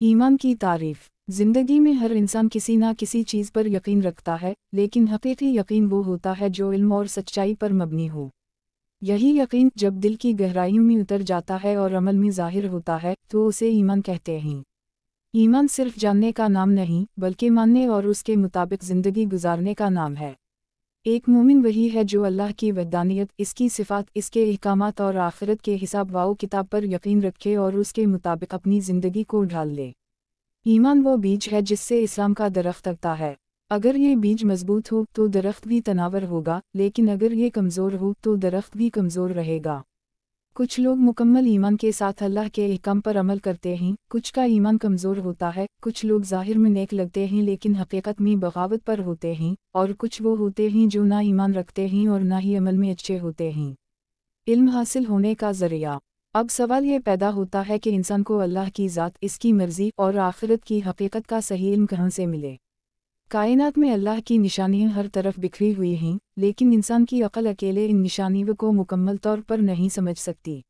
ईमान की तारीफ। जिंदगी में हर इंसान किसी ना किसी चीज़ पर यकीन रखता है, लेकिन हकीकी यकीन वो होता है जो इल्म और सच्चाई पर मबनी हो। यही यकीन जब दिल की गहराइयों में उतर जाता है और अमल में ज़ाहिर होता है तो उसे ईमान कहते हैं। ईमान सिर्फ जानने का नाम नहीं, बल्कि मानने और उसके मुताबिक ज़िंदगी गुजारने का नाम है। एक मोमिन वही है जो अल्लाह की वहदानियत, इसकी सिफ़ात, इसके अहकामात और आखिरत के हिसाब व किताब पर यकीन रखे और उसके मुताबिक अपनी ज़िंदगी को ढाल ले। ईमान वो बीज है जिससे इस्लाम का दरख्त लगता है। अगर ये बीज मजबूत हो तो दरख्त भी तनावर होगा, लेकिन अगर ये कमज़ोर हो तो दरख्त भी कमज़ोर रहेगा। कुछ लोग मुकम्मल ईमान के साथ अल्लाह के अहकाम पर अमल करते हैं, कुछ का ईमान कमज़ोर होता है, कुछ लोग ज़ाहिर में नेक लगते हैं लेकिन हकीकत में बगावत पर होते हैं, और कुछ वो होते हैं जो ना ईमान रखते हैं और ना ही अमल में अच्छे होते हैं। इल्म हासिल होने का ज़रिया। अब सवाल ये पैदा होता है कि इंसान को अल्लाह की ज़ात, इसकी मर्ज़ी और आखिरत की हकीकत का सही इल्म कहाँ से मिले। कायनात में अल्लाह की निशानियाँ हर तरफ बिखरी हुई हैं, लेकिन इंसान की अक़ल अकेले इन निशानियों को मुकम्मल तौर पर नहीं समझ सकती।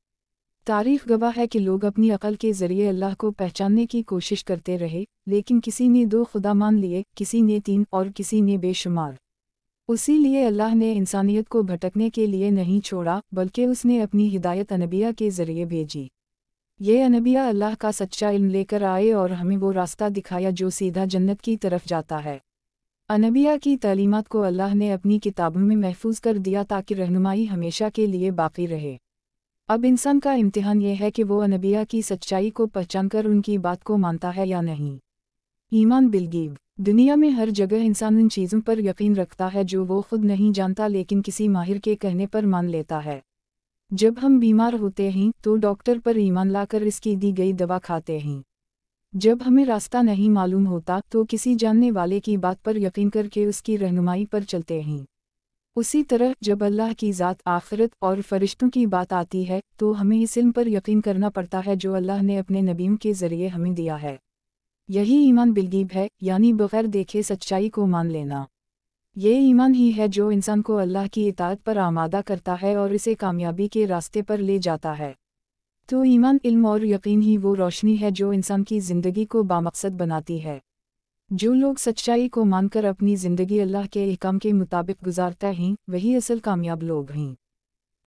तारीख़ गवाह है कि लोग अपनी अक़ल के ज़रिए अल्लाह को पहचानने की कोशिश करते रहे, लेकिन किसी ने 2 खुदा मान लिए, किसी ने 3 और किसी ने बेशुमार। उसी लिए अल्लाह ने इंसानियत को भटकने के लिए नहीं छोड़ा, बल्कि उसने अपनी हिदायत अनबिया के ज़रिए भेजी। ये अनबिया अल्लाह का सच्चा इल्म लेकर आए और हमें वो रास्ता दिखाया जो सीधा जन्नत की तरफ जाता है। अनबिया की तालीमात को अल्लाह ने अपनी किताबों में महफूज कर दिया ताकि रहनुमाई हमेशा के लिए बाकी रहे। अब इंसान का इम्तिहान ये है कि वो अनबिया की सच्चाई को पहचानकर उनकी बात को मानता है या नहीं। ईमान बिलगैब। दुनिया में हर जगह इंसान उन चीज़ों पर यकीन रखता है जो वो खुद नहीं जानता लेकिन किसी माहिर के कहने पर मान लेता है। जब हम बीमार होते हैं तो डॉक्टर पर ईमान लाकर इसकी दी गई दवा खाते हैं। जब हमें रास्ता नहीं मालूम होता तो किसी जानने वाले की बात पर यकीन करके उसकी रहनुमाई पर चलते हैं। उसी तरह जब अल्लाह की ज़ात, आखिरत और फरिश्तों की बात आती है तो हमें इस इल्म पर यकीन करना पड़ता है जो अल्लाह ने अपने नबियों के ज़रिए हमें दिया है। यही ईमान बिलगैब है, यानी बग़ैर देखे सच्चाई को मान लेना। ये ईमान ही है जो इंसान को अल्लाह की इताअत पर आमादा करता है और इसे कामयाबी के रास्ते पर ले जाता है। तो ईमान, इल्म और यकीन ही वो रोशनी है जो इंसान की ज़िंदगी को बामकसद बनाती है। जो लोग सच्चाई को मानकर अपनी ज़िंदगी अल्लाह के अहकाम के मुताबिक गुजारते हैं, वही असल कामयाब लोग हैं।